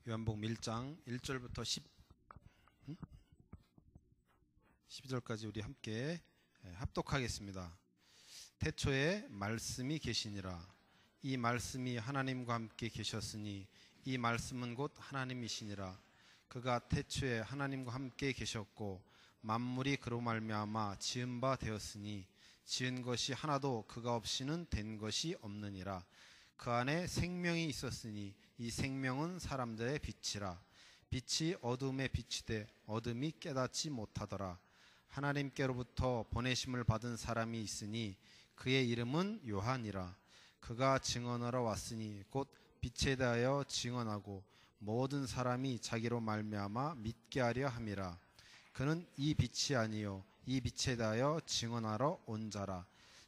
요한복음 1장 1절부터 12절까지 우리 함께 합독하겠습니다. 태초에 말씀이 계시니라. 이 말씀이 하나님과 함께 계셨으니 이 말씀은 곧 하나님이시니라. 그가 태초에 하나님과 함께 계셨고 만물이 그로 말미암아 지은 바 되었으니 지은 것이 하나도 그가 없이는 된 것이 없느니라. 그 안에 생명이 있었으니 이 생명은 사람들의 빛이라. 빛이 어둠에 비치되 어둠이 깨닫지 못하더라. 하나님께로부터 보내심을 받은 사람이 있으니 그의 이름은 요한이라. 그가 증언하러 왔으니 곧 빛에 대하여 증언하고 모든 사람이 자기로 말미암아 믿게 하려 함이라. 그는 이 빛이 아니요 이 빛에 대하여 증언하러 온 자라.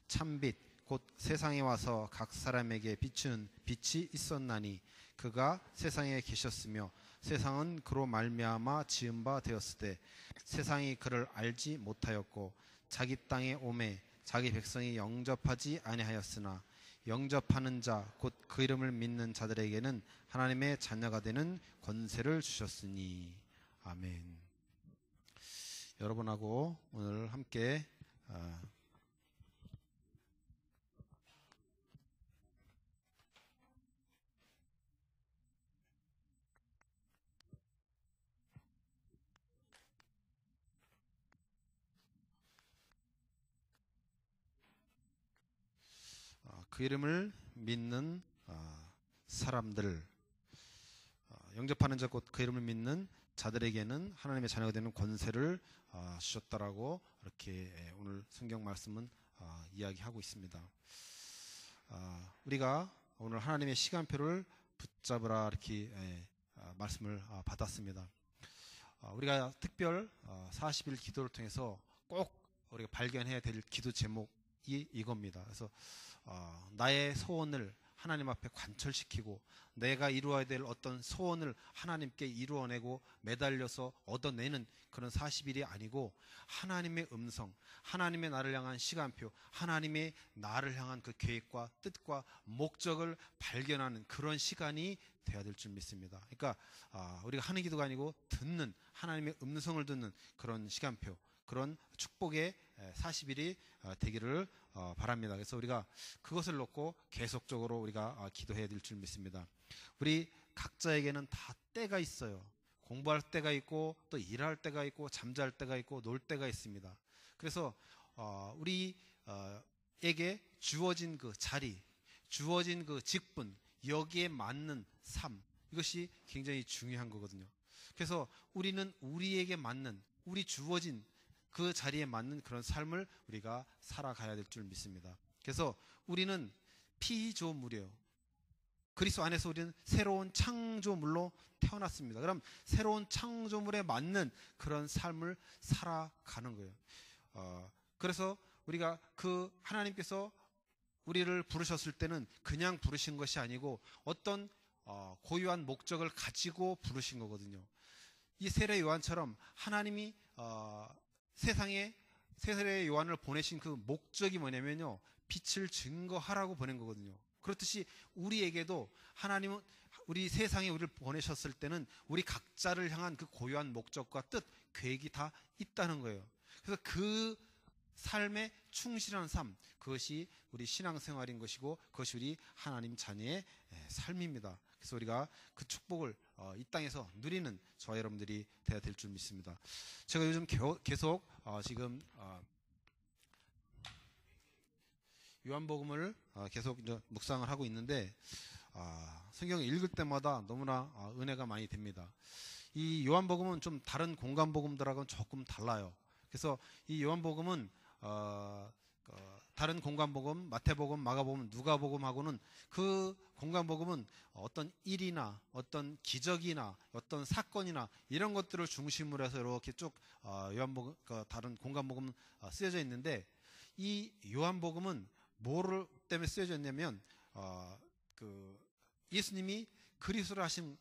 참빛 곧 세상에 와서 각 사람에게 비추는 빛이 있었나니 그가 세상에 계셨으며 세상은 그로 말미암아 지은 바 되었으되 세상이 그를 알지 못하였고 자기 땅에 오매 자기 백성이 영접하지 아니하였으나 영접하는 자 곧 그 이름을 믿는 자들에게는 하나님의 자녀가 되는 권세를 주셨으니. 아멘. 여러분하고 오늘 함께 그 이름을 믿는 사람들, 영접하는 자 곧 그 이름을 믿는 자들에게는 하나님의 자녀가 되는 권세를 주셨다라고 이렇게 오늘 성경 말씀은 이야기하고 있습니다. 우리가 오늘 하나님의 시간표를 붙잡으라 이렇게 말씀을 받았습니다. 우리가 특별 40일 기도를 통해서 꼭 우리가 발견해야 될 기도 제목이 이겁니다. 그래서 나의 소원을 하나님 앞에 관철시키고 내가 이루어야 될 어떤 소원을 하나님께 이루어내고 매달려서 얻어내는 그런 40일이 아니고 하나님의 음성, 하나님의 나를 향한 시간표, 하나님의 나를 향한 그 계획과 뜻과 목적을 발견하는 그런 시간이 돼야 될 줄 믿습니다. 그러니까 우리가 하는 기도가 아니고 듣는 하나님의 음성을 듣는 그런 시간표, 그런 축복의 40일이 되기를 바랍니다. 그래서 우리가 그것을 놓고 계속적으로 우리가 기도해야 될 줄 믿습니다. 우리 각자에게는 다 때가 있어요. 공부할 때가 있고 또 일할 때가 있고 잠잘 때가 있고 놀 때가 있습니다. 그래서 우리에게 주어진 그 자리, 주어진 그 직분, 여기에 맞는 삶, 이것이 굉장히 중요한 거거든요. 그래서 우리는 우리에게 맞는, 우리 주어진 그 자리에 맞는 그런 삶을 우리가 살아가야 될 줄 믿습니다. 그래서 우리는 피조물이에요. 그리스도 안에서 우리는 새로운 창조물로 태어났습니다. 그럼 새로운 창조물에 맞는 그런 삶을 살아가는 거예요. 그래서 우리가 그 하나님께서 우리를 부르셨을 때는 그냥 부르신 것이 아니고 어떤 고유한 목적을 가지고 부르신 거거든요. 이 세례 요한처럼 하나님이 세상에 세례 요한을 보내신 그 목적이 뭐냐면요, 빛을 증거하라고 보낸 거거든요. 그렇듯이 우리에게도 하나님은 우리 세상에 우리를 보내셨을 때는 우리 각자를 향한 그 고유한 목적과 뜻, 계획이 다 있다는 거예요. 그래서 그 삶에 충실한 삶, 그것이 우리 신앙생활인 것이고 그것이 우리 하나님 자녀의 삶입니다. 그래서 우리가 그 축복을 이 땅에서 누리는 저와 여러분들이 되어야 될 줄 믿습니다. 제가 요즘 계속 지금 요한복음을 계속 이제 묵상을 하고 있는데 성경을 읽을 때마다 너무나 은혜가 많이 됩니다. 이 요한복음은 좀 다른 공간복음들하고는 조금 달라요. 그래서 이 요한복음은 다른 공간복음, 마태복음, 마가복음, 누가복음하고는 그 공간복음은 어떤 일이나 어떤 기적이나 어떤 사건이나 이런 것들을 중심으로 해서 이렇게 쭉 요한복음, 다른 공간복음은 쓰여져 있는데 이 요한복음은 뭐를 때문에 쓰여져 있냐면 예수님이 그리스도를 하신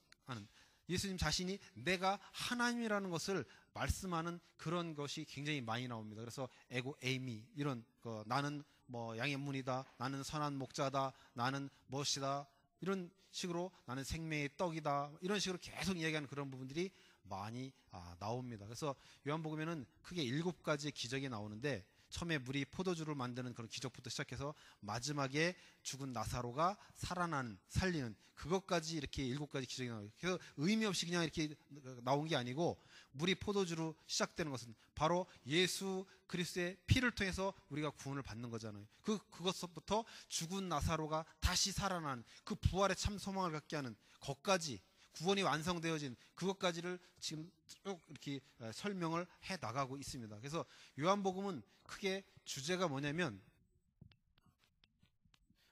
예수님 자신이 내가 하나님이라는 것을 말씀하는 그런 것이 굉장히 많이 나옵니다. 그래서 에고 에이미 이런 나는 뭐 양의 문이다, 나는 선한 목자다, 나는 무엇이다, 이런 식으로 나는 생명의 떡이다. 이런 식으로 계속 이야기하는 그런 부분들이 많이 나옵니다. 그래서 요한복음에는 크게 7가지의 기적이 나오는데 처음에 물이 포도주를 만드는 그런 기적부터 시작해서 마지막에 죽은 나사로가 살리는 그것까지 이렇게 7가지 기적이 나와요. 그래서 의미 없이 그냥 이렇게 나온 게 아니고 물이 포도주로 시작되는 것은 바로 예수 그리스도의 피를 통해서 우리가 구원을 받는 거잖아요. 그것부터 죽은 나사로가 다시 살아나는 그 부활의 참 소망을 갖게 하는 것까지 구원이 완성되어진 그것까지를 지금 쭉 이렇게 설명을 해 나가고 있습니다. 그래서 요한복음은 크게 주제가 뭐냐면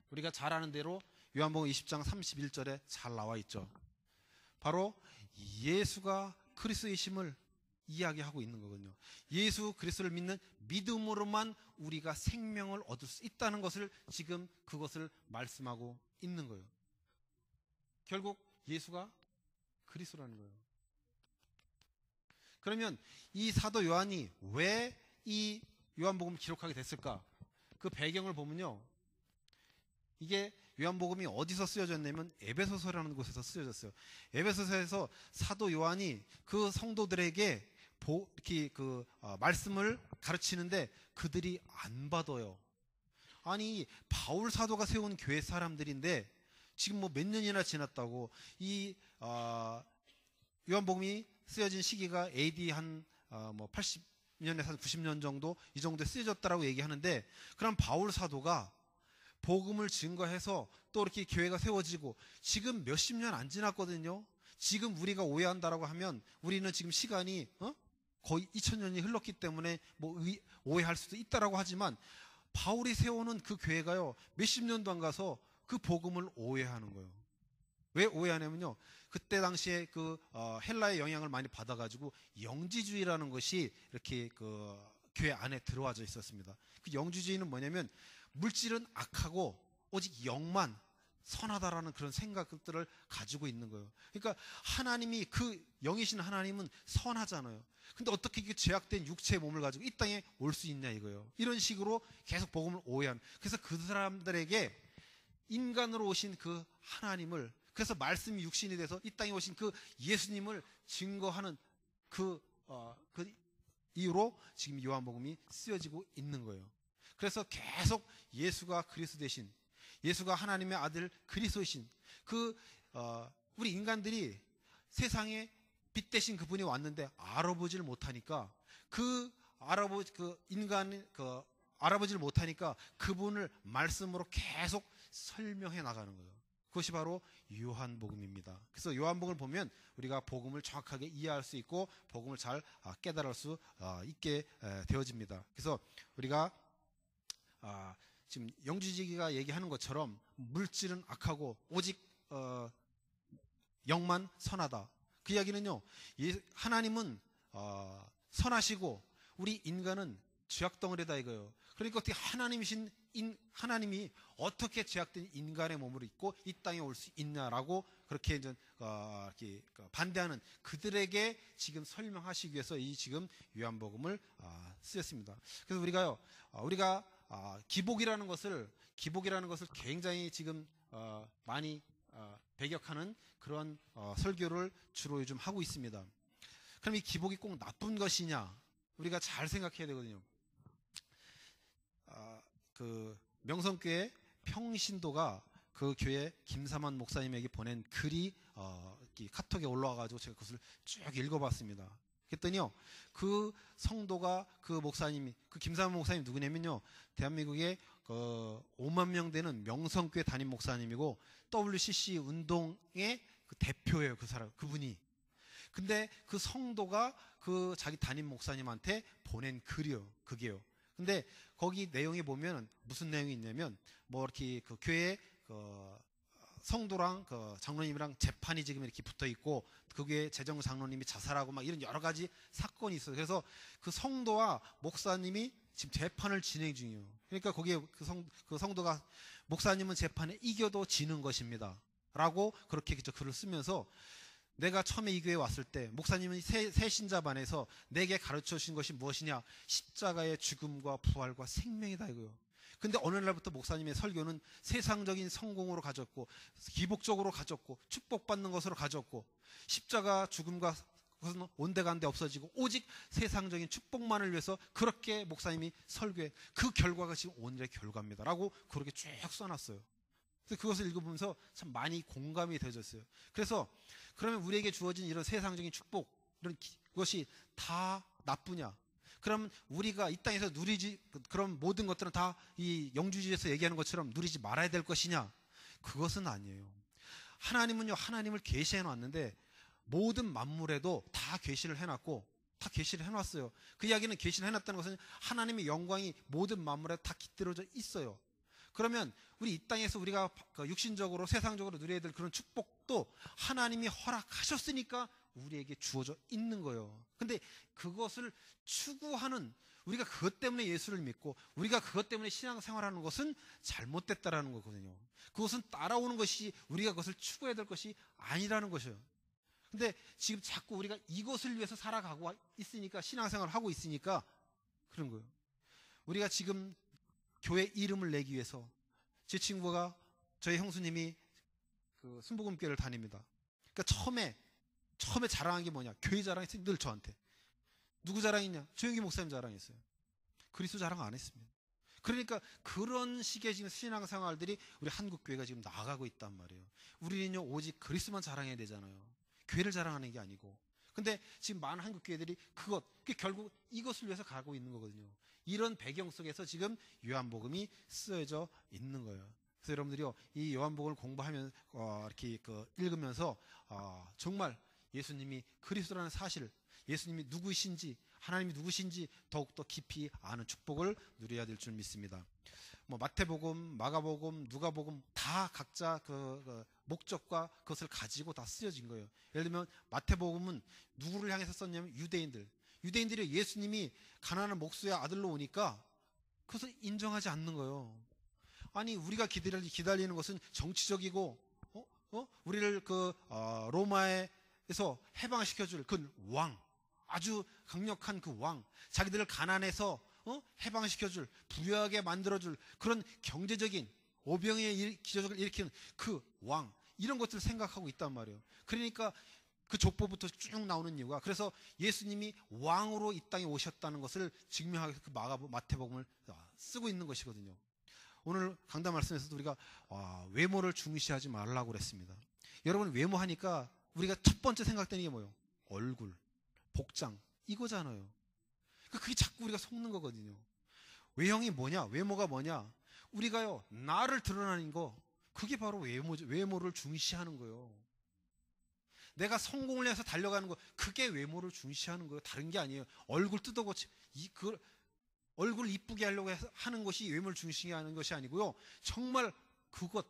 우리가 잘 아는 대로 요한복음 20장 31절에 잘 나와 있죠. 바로 예수가 그리스도이심을 이야기하고 있는 거거든요. 예수 그리스도를 믿는 믿음으로만 우리가 생명을 얻을 수 있다는 것을 지금 그것을 말씀하고 있는 거예요. 결국 예수가 그리스도라는 거예요. 그러면 이 사도 요한이 왜 이 요한복음을 기록하게 됐을까? 그 배경을 보면요. 이게 요한복음이 어디서 쓰여졌냐면 에베소서라는 곳에서 쓰여졌어요. 에베소서에서 사도 요한이 그 성도들에게 이렇게 말씀을 가르치는데 그들이 안 받아요. 아니 바울 사도가 세운 교회 사람들인데 지금 뭐 몇 년이나 지났다고 이 요한복음이 쓰여진 시기가 AD 한 80년에서 한 90년 정도 이 정도에 쓰여졌다라고 얘기하는데 그럼 바울 사도가 복음을 증거해서 또 이렇게 교회가 세워지고 지금 몇십 년 안 지났거든요. 지금 우리가 오해한다라고 하면 우리는 지금 시간이 거의 2000년이 흘렀기 때문에 뭐 오해할 수도 있다라고 하지만 바울이 세우는 그 교회가요 몇십 년도 안 가서 그 복음을 오해하는 거예요. 왜 오해하냐면요. 그때 당시에 헬라의 영향을 많이 받아가지고 영지주의라는 것이 이렇게 교회 안에 들어와져 있었습니다. 그 영지주의는 뭐냐면 물질은 악하고 오직 영만 선하다라는 그런 생각들을 가지고 있는 거예요. 그러니까 하나님이 그 영이신 하나님은 선하잖아요. 근데 어떻게 그 죄악된 육체의 몸을 가지고 이 땅에 올 수 있냐 이거예요. 이런 식으로 계속 복음을 오해하는. 그래서 그 사람들에게 인간으로 오신 그 하나님을 그래서 말씀이 육신이 돼서 이 땅에 오신 그 예수님을 증거하는 그 이유로 지금 요한복음이 쓰여지고 있는 거예요. 그래서 계속 예수가 그리스도 되신 예수가 하나님의 아들 그리스도이신 우리 인간들이 세상에 빛 대신 그분이 왔는데 알아보지를 못하니까 알아보지를 못하니까 그분을 말씀으로 계속 설명해 나가는 거예요. 그것이 바로 요한복음입니다. 그래서 요한복음을 보면 우리가 복음을 정확하게 이해할 수 있고 복음을 잘 깨달을 수 있게 되어집니다. 그래서 우리가 지금 영지주의가 얘기하는 것처럼 물질은 악하고 오직 영만 선하다. 그 이야기는요. 하나님은 선하시고 우리 인간은 죄악덩어리다 이거예요. 그러니까 어떻게 하나님이 어떻게 죄악된 인간의 몸을 입고 이 땅에 올 수 있냐라고 그렇게 이제 이렇게 반대하는 그들에게 지금 설명하시기 위해서 이 지금 요한복음을 쓰였습니다. 그래서 우리가 기복이라는 것을 굉장히 지금 많이 배격하는 그런 설교를 주로 요즘 하고 있습니다. 그럼 이 기복이 꼭 나쁜 것이냐? 우리가 잘 생각해야 되거든요. 명성교회 평신도가 그 교회 김사만 목사님에게 보낸 글이 카톡에 올라와가지고 제가 그것을 쭉 읽어봤습니다. 그랬더니요, 그 성도가 그 김사만 목사님 누구냐면요, 대한민국에 5만 명 되는 명성교회 담임 목사님이고 WCC 운동의 그 대표예요, 그분이. 근데 그 성도가 그 자기 담임 목사님한테 보낸 그게요. 근데 거기 내용에 보면 무슨 내용이 있냐면 뭐 이렇게 그 교회 성도랑 장로님이랑 재판이 지금 이렇게 붙어 있고 그 교회 재정 장로님이 자살하고 막 이런 여러 가지 사건이 있어요. 그래서 그 성도와 목사님이 지금 재판을 진행 중이에요. 그러니까 거기에 그 성도가 목사님은 재판에 이겨도 지는 것입니다. 라고 그렇게 글을 쓰면서 내가 처음에 이 교회에 왔을 때 목사님은 새 신자반에서 내게 가르쳐 주신 것이 무엇이냐? 십자가의 죽음과 부활과 생명이다 이거요. 근데 어느 날부터 목사님의 설교는 세상적인 성공으로 가졌고, 기복적으로 가졌고, 축복받는 것으로 가졌고, 십자가 죽음과 그것은 온데간데 없어지고 오직 세상적인 축복만을 위해서 그렇게 목사님이 설교해. 그 결과가 지금 오늘의 결과입니다 라고 그렇게 쭉 써놨어요. 그래서 그것을 읽어보면서 참 많이 공감이 되어졌어요. 그래서 그러면 우리에게 주어진 이런 세상적인 축복, 이런 것이 다 나쁘냐? 그럼 우리가 이 땅에서 누리지, 그런 모든 것들은 다 이 영주주의에서 얘기하는 것처럼 누리지 말아야 될 것이냐? 그것은 아니에요. 하나님은요, 하나님을 계시해 놨는데 모든 만물에도 다 계시를 해놨고, 다 계시를 해놨어요. 그 이야기는 계시를 해놨다는 것은 하나님의 영광이 모든 만물에 다 깃들어져 있어요. 그러면 우리 이 땅에서 우리가 육신적으로 세상적으로 누려야 될 그런 축복도 하나님이 허락하셨으니까 우리에게 주어져 있는 거예요. 근데 그것을 추구하는, 우리가 그것 때문에 예수를 믿고 우리가 그것 때문에 신앙생활하는 것은 잘못됐다라는 거거든요. 그것은 따라오는 것이, 우리가 그것을 추구해야 될 것이 아니라는 것이에요. 근데 지금 자꾸 우리가 이것을 위해서 살아가고 있으니까, 신앙생활을 하고 있으니까 그런 거예요. 우리가 지금 교회 이름을 내기 위해서, 제 친구가, 저희 형수님이 그 순복음교회를 다닙니다. 그러니까 처음에 자랑한 게 뭐냐? 교회 자랑했어요. 늘 저한테. 누구 자랑했냐? 조영기 목사님 자랑했어요. 그리스도 자랑 안 했습니다. 그러니까 그런 식의 지금 신앙생활들이 우리 한국교회가 지금 나아가고 있단 말이에요. 우리는요, 오직 그리스도만 자랑해야 되잖아요. 교회를 자랑하는 게 아니고. 근데 지금 많은 한국교회들이 그게 결국 이것을 위해서 가고 있는 거거든요. 이런 배경 속에서 지금 요한복음이 쓰여져 있는 거예요. 그래서 여러분들이요, 이 요한복음을 공부하면 이렇게 읽으면서 정말 예수님이 그리스도라는 사실, 예수님이 누구신지, 하나님이 누구신지 더욱더 깊이 아는 축복을 누려야 될 줄 믿습니다. 뭐 마태복음, 마가복음, 누가복음 다 각자 그 목적과 그것을 가지고 다 쓰여진 거예요. 예를 들면 마태복음은 누구를 향해서 썼냐면 유대인들이 예수님이 가난한 목수의 아들로 오니까 그것을 인정하지 않는 거예요. 아니, 우리가 기다리는 것은 정치적이고 우리를 로마에서 해방시켜줄 그 왕, 아주 강력한 그 왕, 자기들을 가난해서 해방시켜줄, 부유하게 만들어줄 그런 경제적인 오병이의 기적을 일으키는 그 왕, 이런 것들을 생각하고 있단 말이에요. 그러니까 그 족보부터 쭉 나오는 이유가, 그래서 예수님이 왕으로 이 땅에 오셨다는 것을 증명하기 위해서 그 마태복음을 쓰고 있는 것이거든요. 오늘 강단 말씀에서도 우리가 외모를 중시하지 말라고 그랬습니다. 여러분, 외모하니까 우리가 첫 번째 생각되는 게 뭐예요? 얼굴, 복장, 이거잖아요. 그게 자꾸 우리가 속는 거거든요. 외형이 뭐냐? 외모가 뭐냐? 우리가요, 나를 드러나는 거, 그게 바로 외모를 중시하는 거예요. 내가 성공을 해서 달려가는 거, 그게 외모를 중시하는 거예요. 다른 게 아니에요. 얼굴 뜯어고치, 얼굴 이쁘게 하려고 하는 것이 외모를 중시하는 것이 아니고요. 정말 그것,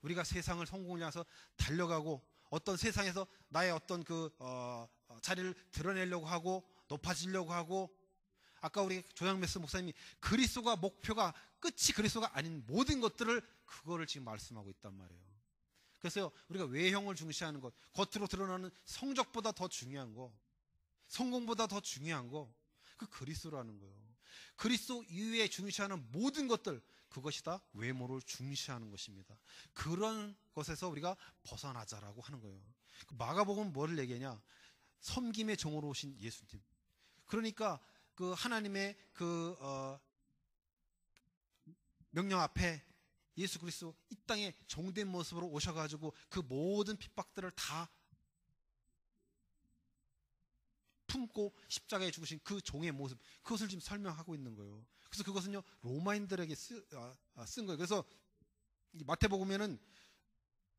우리가 세상을 성공을 향해서 달려가고, 어떤 세상에서 나의 어떤 자리를 드러내려고 하고, 높아지려고 하고, 아까 우리 조양메스 목사님이 그리스도가 목표가, 끝이 그리스도가 아닌 모든 것들을, 그거를 지금 말씀하고 있단 말이에요. 그래서 우리가 외형을 중시하는 것, 겉으로 드러나는 성적보다 더 중요한 거, 성공보다 더 중요한 거, 그 그리스도라는 거예요. 그리스도 이외에 중시하는 모든 것들, 그것이 다 외모를 중시하는 것입니다. 그런 것에서 우리가 벗어나자라고 하는 거예요. 마가복음은 뭐를 얘기하냐? 섬김의 종으로 오신 예수님. 그러니까 그 하나님의 명령 앞에 예수 그리스도 이 땅에 종된 모습으로 오셔가지고 그 모든 핍박들을 다 품고 십자가에 죽으신 그 종의 모습, 그것을 지금 설명하고 있는 거예요. 그래서 그것은요, 로마인들에게 쓴 거예요. 그래서 마태복음에는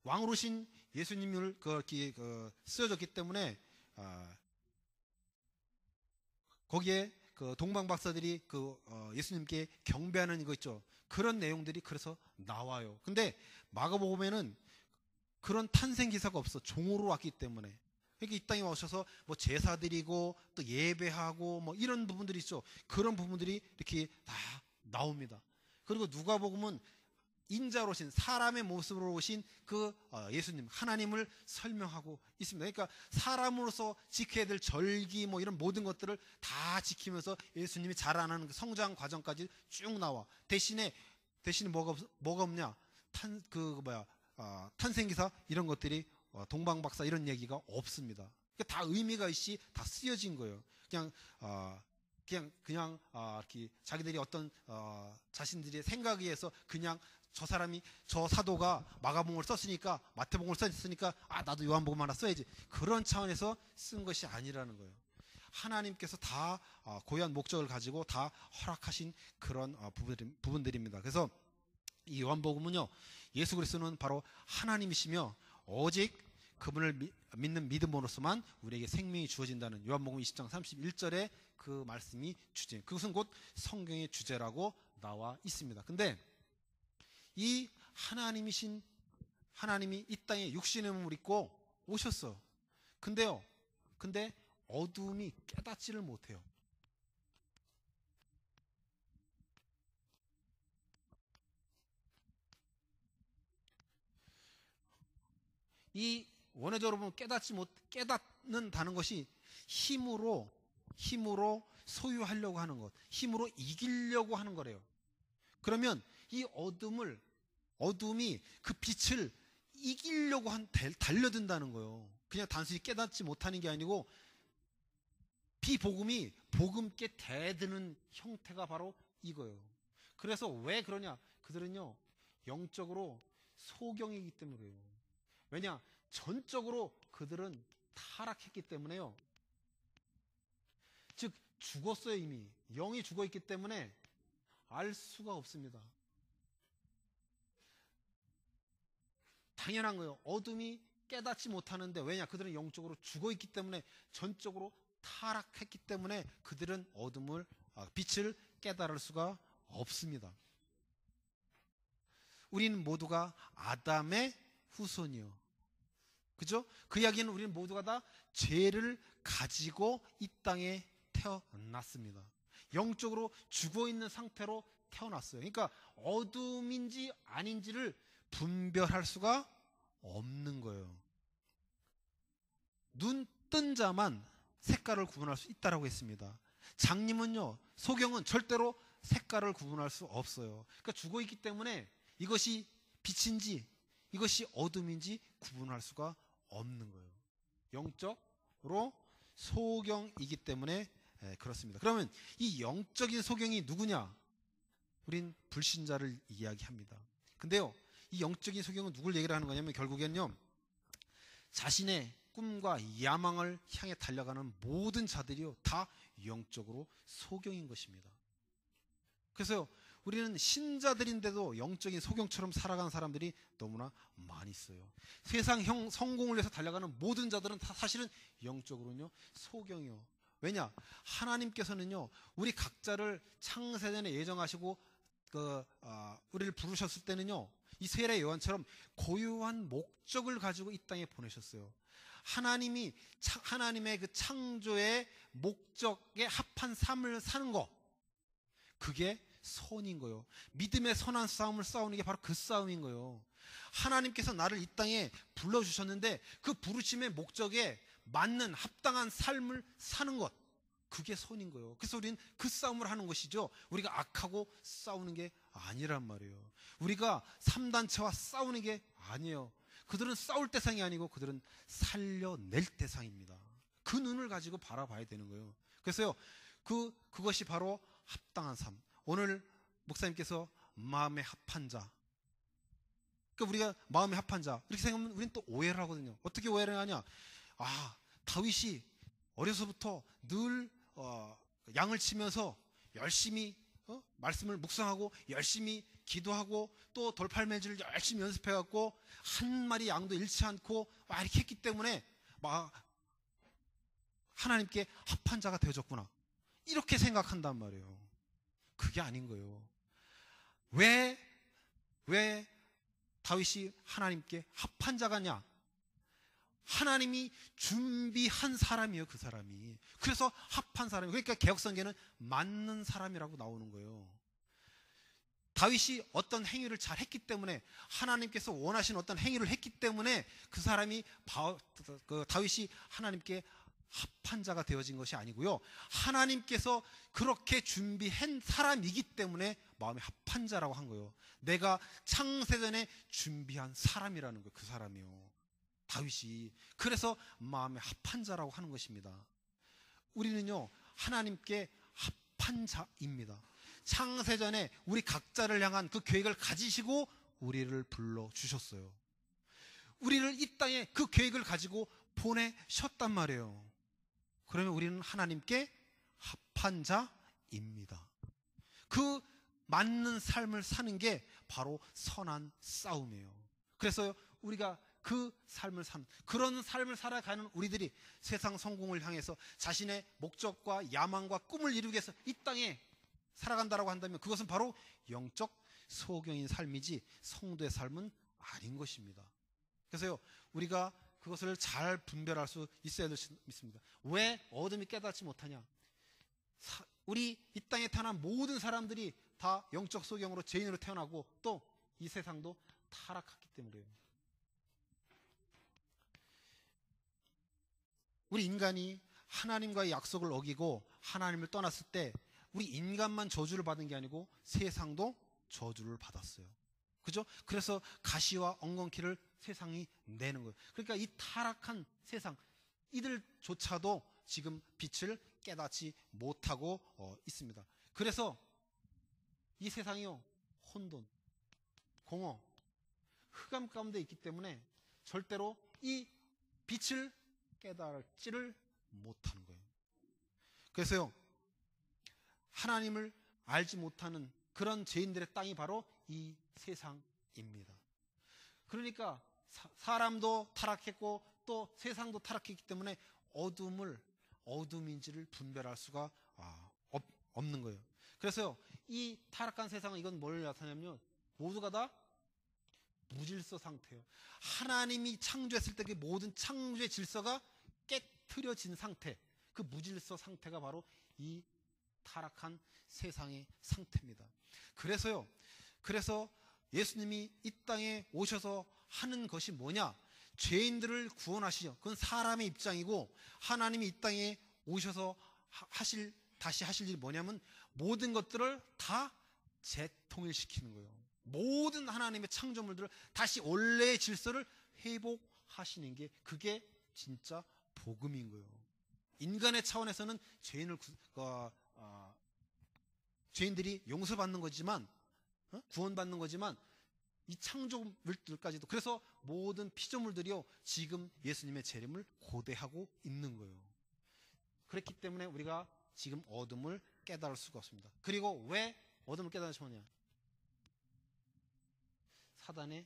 왕으로 오신 예수님을 쓰여졌기 때문에 거기에 동방박사들이 예수님께 경배하는 거 있죠. 그런 내용들이 그래서 나와요. 근데 마가복음에는 그런 탄생 기사가 없어. 종으로 왔기 때문에. 그러니까 이 땅에 오셔서 뭐 제사 드리고 또 예배하고 뭐 이런 부분들이 있죠. 그런 부분들이 이렇게 다 나옵니다. 그리고 누가복음은 인자로 오신, 사람의 모습으로 오신 그 예수님, 하나님을 설명하고 있습니다. 그러니까 사람으로서 지켜야 될 절기 뭐 이런 모든 것들을 다 지키면서 예수님이 자라나는 그 성장 과정까지 쭉 나와. 대신에 대신에 뭐가 없냐? 탄생기사 이런 것들이 동방박사 이런 얘기가 없습니다. 그러니까 다 의미가 있이 다 쓰여진 거예요. 그냥 이렇게 자기들이 어떤 자신들의 생각에 의해서 그냥 저 사도가 마가복음을 썼으니까, 마태복음을 썼으니까 나도 요한복음 하나 써야지, 그런 차원에서 쓴 것이 아니라는 거예요. 하나님께서 다 고유한 목적을 가지고 다 허락하신 그런 부분들입니다. 그래서 이 요한복음은요, 예수 그리스도는 바로 하나님이시며 오직 그분을 믿는 믿음으로서만 우리에게 생명이 주어진다는 요한복음 20장 31절에 그 말씀이 주제, 그것은 곧 성경의 주제라고 나와 있습니다. 근데 이 하나님이 이 땅에 육신의 몸을 입고 오셨어. 근데 어두움이 깨닫지를 못해요. 이 원어적으로 보면 깨닫는다는 것이 힘으로 소유하려고 하는 것, 힘으로 이기려고 하는 거래요. 그러면 이 어둠이 그 빛을 이기려고 달려든다는 거예요. 그냥 단순히 깨닫지 못하는 게 아니고 비복음이 복음께 대드는 형태가 바로 이거예요. 그래서 왜 그러냐? 그들은요, 영적으로 소경이기 때문에 그래요. 왜냐? 전적으로 그들은 타락했기 때문에요. 즉 죽었어요. 이미 영이 죽어있기 때문에 알 수가 없습니다. 당연한 거예요. 어둠이 깨닫지 못하는데, 왜냐? 그들은 영적으로 죽어있기 때문에, 전적으로 타락했기 때문에 그들은 빛을 깨달을 수가 없습니다. 우리는 모두가 아담의 후손이요. 그죠? 그 이야기는 우리는 모두가 다 죄를 가지고 이 땅에 태어났습니다. 영적으로 죽어있는 상태로 태어났어요. 그러니까 어둠인지 아닌지를 분별할 수가 없는 거예요. 눈 뜬 자만 색깔을 구분할 수 있다라고 했습니다. 장님은요, 소경은 절대로 색깔을 구분할 수 없어요. 그러니까 죽어있기 때문에 이것이 빛인지 이것이 어둠인지 구분할 수가 없는 거예요. 영적으로 소경이기 때문에 그렇습니다. 그러면 이 영적인 소경이 누구냐? 우린 불신자를 이야기합니다. 근데요, 이 영적인 소경은 누굴 얘기를 하는 거냐면, 결국엔요, 자신의 꿈과 야망을 향해 달려가는 모든 자들이요, 다 영적으로 소경인 것입니다. 그래서 우리는 신자들인데도 영적인 소경처럼 살아가는 사람들이 너무나 많이 있어요. 세상 성공을 위해서 달려가는 모든 자들은 다 사실은 영적으로는요, 소경이요. 왜냐? 하나님께서는요, 우리 각자를 창세전에 예정하시고 우리를 부르셨을 때는요, 이 세례 요한처럼 고유한 목적을 가지고 이 땅에 보내셨어요. 하나님의 그 창조의 목적에 합한 삶을 사는 거, 그게 선인 거예요. 믿음의 선한 싸움을 싸우는 게 바로 그 싸움인 거예요. 하나님께서 나를 이 땅에 불러주셨는데 그 부르심의 목적에 맞는 합당한 삶을 사는 것, 그게 선인 거예요. 그래서 우리는 그 싸움을 하는 것이죠. 우리가 악하고 싸우는 게 아니란 말이에요. 우리가 3단체와 싸우는 게 아니에요. 그들은 싸울 대상이 아니고 그들은 살려낼 대상입니다. 그 눈을 가지고 바라봐야 되는 거예요. 그래서요, 그것이 바로 합당한 삶. 오늘 목사님께서 마음에 합한 자, 그러니까 우리가 마음에 합한 자 이렇게 생각하면 우리는 또 오해를 하거든요. 어떻게 오해를 하냐? 다윗이 어려서부터 늘 양을 치면서 열심히 말씀을 묵상하고 열심히 기도하고 또 돌팔매질을 열심히 연습해갖고 한 마리 양도 잃지 않고 이렇게 했기 때문에 하나님께 합한 자가 되어졌구나, 이렇게 생각한단 말이에요. 그게 아닌 거예요. 왜 다윗이 하나님께 합한 자가냐? 하나님이 준비한 사람이에요, 그 사람이. 그래서 합한 사람이, 그러니까 개역성경에는 맞는 사람이라고 나오는 거예요. 다윗이 어떤 행위를 잘 했기 때문에, 하나님께서 원하신 어떤 행위를 했기 때문에 그 사람이 다윗이 하나님께 합한 자가 되어진 것이 아니고요, 하나님께서 그렇게 준비한 사람이기 때문에 마음에 합한 자라고 한 거예요. 내가 창세전에 준비한 사람이라는 거예요. 그 사람이요. 다윗이. 그래서 마음에 합한 자라고 하는 것입니다. 우리는요, 하나님께 합한 자입니다. 창세전에 우리 각자를 향한 그 계획을 가지시고 우리를 불러주셨어요. 우리를 이 땅에 그 계획을 가지고 보내셨단 말이에요. 그러면 우리는 하나님께 합한 자입니다. 그 맞는 삶을 사는 게 바로 선한 싸움이에요. 그래서 우리가 그 삶을 사는, 그런 삶을 살아가는 우리들이 세상 성공을 향해서 자신의 목적과 야망과 꿈을 이루기 위해서 이 땅에 살아간다라고 한다면 그것은 바로 영적 소경인 삶이지 성도의 삶은 아닌 것입니다. 그래서요, 우리가 그것을 잘 분별할 수 있어야 될 수 있습니다. 왜 어둠이 깨닫지 못하냐? 우리 이 땅에 태어난 모든 사람들이 다 영적 소경으로 죄인으로 태어나고 또 이 세상도 타락했기 때문이에요. 우리 인간이 하나님과의 약속을 어기고 하나님을 떠났을 때 우리 인간만 저주를 받은 게 아니고 세상도 저주를 받았어요. 그죠? 그래서 가시와 엉겅퀴를 세상이 내는 거예요. 그러니까 이 타락한 세상, 이들조차도 지금 빛을 깨닫지 못하고 있습니다. 그래서 이 세상이요, 혼돈, 공허, 흑암 가운데 있기 때문에 절대로 이 빛을 깨달지를 못하는 거예요. 그래서요, 하나님을 알지 못하는 그런 죄인들의 땅이 바로 이 세상입니다. 그러니까 사람도 타락했고 또 세상도 타락했기 때문에 어둠인지를 분별할 수가 없는 거예요. 그래서요, 이 타락한 세상은 이건 뭘 나타내냐면 모두가 다 무질서 상태예요. 하나님이 창조했을 때 그 모든 창조의 질서가 깨트려진 상태, 그 무질서 상태가 바로 이 타락한 세상의 상태입니다. 그래서 예수님이 이 땅에 오셔서 하는 것이 뭐냐? 죄인들을 구원하시죠. 그건 사람의 입장이고, 하나님이 이 땅에 오셔서 다시 하실 일이 뭐냐면 모든 것들을 다 재통일시키는 거예요. 모든 하나님의 창조물들을 다시 원래의 질서를 회복하시는 게, 그게 진짜 복음인 거예요. 인간의 차원에서는 죄인들이 용서받는 거지만, 구원받는 거지만, 이 창조물들까지도, 그래서 모든 피조물들이요, 지금 예수님의 재림을 고대하고 있는 거예요. 그렇기 때문에 우리가 지금 어둠을 깨달을 수가 없습니다. 그리고 왜 어둠을 깨달으셔야 하냐? 사단의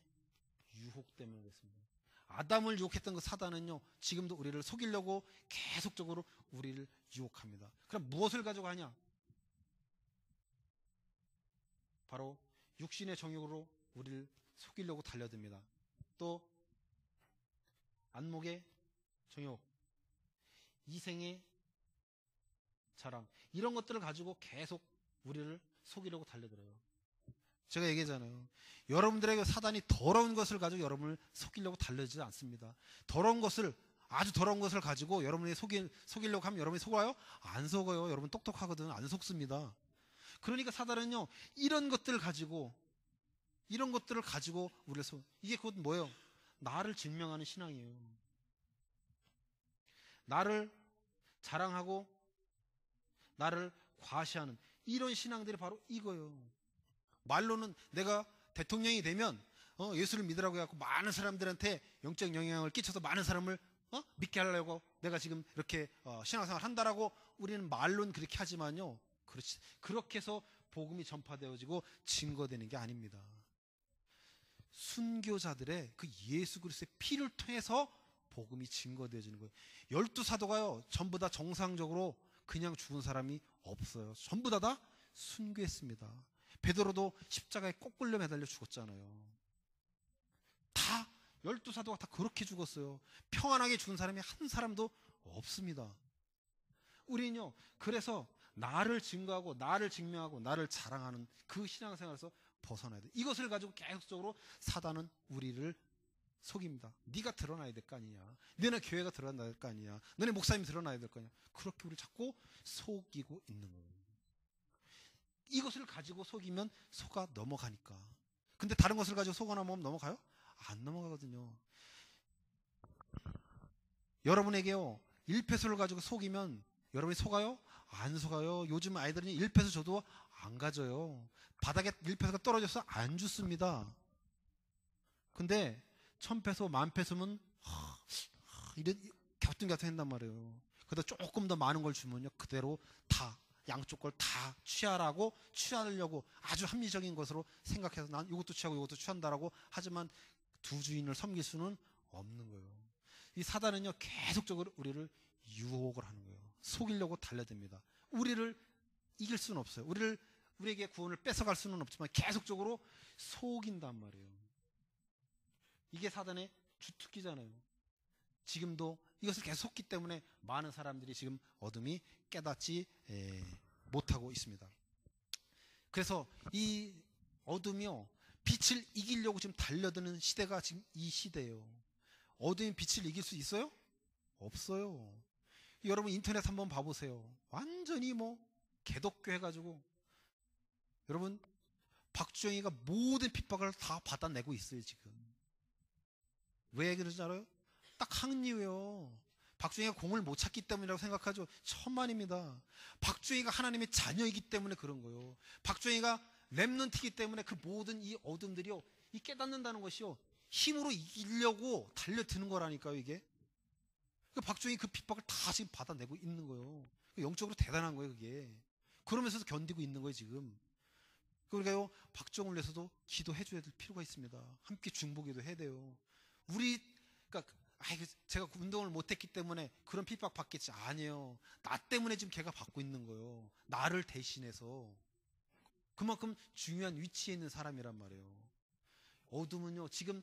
유혹 때문에 그렇습니다. 아담을 유혹했던 그 사단은요, 지금도 우리를 속이려고 계속적으로 우리를 유혹합니다. 그럼 무엇을 가지고 하냐? 바로 육신의 정욕으로 우리를 속이려고 달려듭니다. 또 안목의 정욕, 이생의 자랑, 이런 것들을 가지고 계속 우리를 속이려고 달려들어요. 제가 얘기하잖아요. 여러분들에게 사단이 더러운 것을 가지고 여러분을 속이려고 달려들지 않습니다. 아주 더러운 것을 가지고 여러분이 속이려고 하면 여러분이 속아요? 안 속아요. 여러분 똑똑하거든. 안 속습니다. 그러니까 사단은요, 이런 것들을 가지고 우리를 이게 곧 뭐예요? 나를 증명하는 신앙이에요. 나를 자랑하고 나를 과시하는 이런 신앙들이 바로 이거예요. 말로는 내가 대통령이 되면 예수를 믿으라고 해갖고 많은 사람들한테 영적 영향을 끼쳐서 많은 사람을 믿게 하려고 내가 지금 이렇게 신앙생활 한다라고 우리는 말로는 그렇게 하지만요, 그렇게 해서 복음이 전파되어지고 증거되는 게 아닙니다. 순교자들의 그 예수 그리스도의 피를 통해서 복음이 증거되어지는 거예요. 12사도가요 전부 다 정상적으로 그냥 죽은 사람이 없어요. 전부 다 순교했습니다. 베드로도 십자가에 거꾸로 매달려 죽었잖아요. 다 12사도가 다 그렇게 죽었어요. 평안하게 죽은 사람이 한 사람도 없습니다. 우리는요, 그래서 나를 증거하고 나를 증명하고 나를 자랑하는 그 신앙생활에서 벗어나야 돼. 이것을 가지고 계속적으로 사단은 우리를 속입니다. 네가 드러나야 될 거 아니냐, 너네 교회가 드러나야 될 거 아니냐, 너네 목사님이 드러나야 될 거 아니냐, 그렇게 우리를 자꾸 속이고 있는 거예요. 이것을 가지고 속이면 속아 넘어가니까. 근데 다른 것을 가지고 속아 넘어가요? 안 넘어가거든요. 여러분에게요, 1페소를 가지고 속이면 여러분이 속아요? 안 속아요. 요즘 아이들은 1페소 줘도 안 가져요. 바닥에 1페소가 떨어져서 안 죽습니다. 근데 1000페소, 10,000페소면 이런 갸우뚱갸우뚱 한단 말이에요. 그래서 조금 더 많은 걸 주면요, 그대로 다 양쪽 걸 다 취하려고 아주 합리적인 것으로 생각해서 난 이것도 취하고 이것도 취한다라고 하지만 두 주인을 섬길 수는 없는 거예요. 이 사단은요, 계속적으로 우리를 유혹을 하는 거예요. 속이려고 달려듭니다. 우리를 이길 수는 없어요. 우리에게 구원을 뺏어갈 수는 없지만 계속적으로 속인단 말이에요. 이게 사단의 주특기잖아요. 지금도 이것을 계속 속기 때문에 많은 사람들이 지금 어둠이 깨닫지 못하고 있습니다. 그래서 이 어둠이요, 빛을 이기려고 지금 달려드는 시대가 지금 이 시대예요. 어둠이 빛을 이길 수 있어요? 없어요. 여러분 인터넷 한번 봐보세요. 완전히 개독교 해가지고 여러분 박주영이가 모든 핍박을 다 받아내고 있어요 지금. 왜 그러지 알아요? 딱 한 이유예요. 박주영이가 공을 못 찼기 때문이라고 생각하죠. 천만입니다. 박주영이가 하나님의 자녀이기 때문에 그런 거예요. 박주영이가 렘넌트이기 때문에 그 모든 이 어둠들이요, 이 깨닫는다는 것이요, 힘으로 이기려고 달려드는 거라니까요 이게. 박주영이 그 핍박을 다 지금 받아내고 있는 거예요. 영적으로 대단한 거예요 그게. 그러면서도 견디고 있는 거예요 지금. 그러니까요, 박정을 위해서도 기도해 줘야 될 필요가 있습니다. 함께 중보기도 해야 돼요. 그러니까 제가 운동을 못했기 때문에 그런 핍박 받겠지. 아니에요. 나 때문에 지금 걔가 받고 있는 거예요. 나를 대신해서. 그만큼 중요한 위치에 있는 사람이란 말이에요. 어둠은요, 지금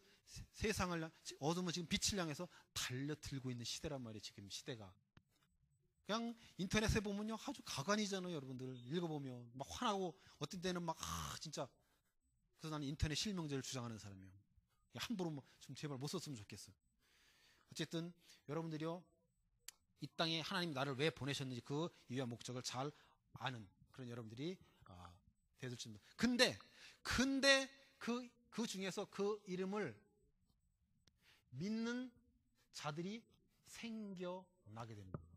어둠은 지금 빛을 향해서 달려들고 있는 시대란 말이에요 지금 시대가. 그냥 인터넷에 보면요, 아주 가관이잖아요 여러분들. 읽어보면 막 화나고 어떤 때는 막 진짜. 그래서 나는 인터넷 실명제를 주장하는 사람이에요. 함부로 좀 제발 못 썼으면 좋겠어요. 어쨌든 여러분들이요, 이 땅에 하나님 나를 왜 보내셨는지 그 이유와 목적을 잘 아는 그런 여러분들이 되실지입니다. 근데 그 중에서 그 이름을 믿는 자들이 생겨나게 되는 거예요.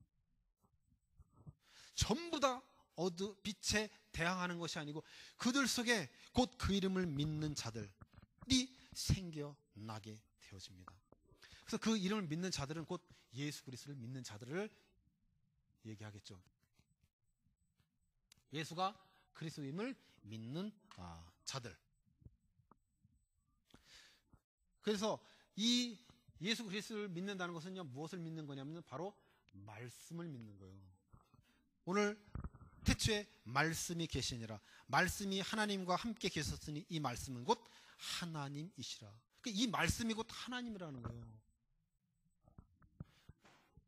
전부 다 빛에 대항하는 것이 아니고 그들 속에 곧 그 이름을 믿는 자들이 생겨나게 되어집니다. 그래서 그 이름을 믿는 자들은 곧 예수 그리스도를 믿는 자들을 얘기하겠죠. 예수가 그리스도임을 믿는 자들. 그래서 이 예수 그리스도를 믿는다는 것은요, 무엇을 믿는 거냐면 바로 말씀을 믿는 거예요. 오늘 태초에 말씀이 계시니라. 말씀이 하나님과 함께 계셨으니 이 말씀은 곧 하나님이시라. 이 말씀이 곧 하나님이라는 거예요.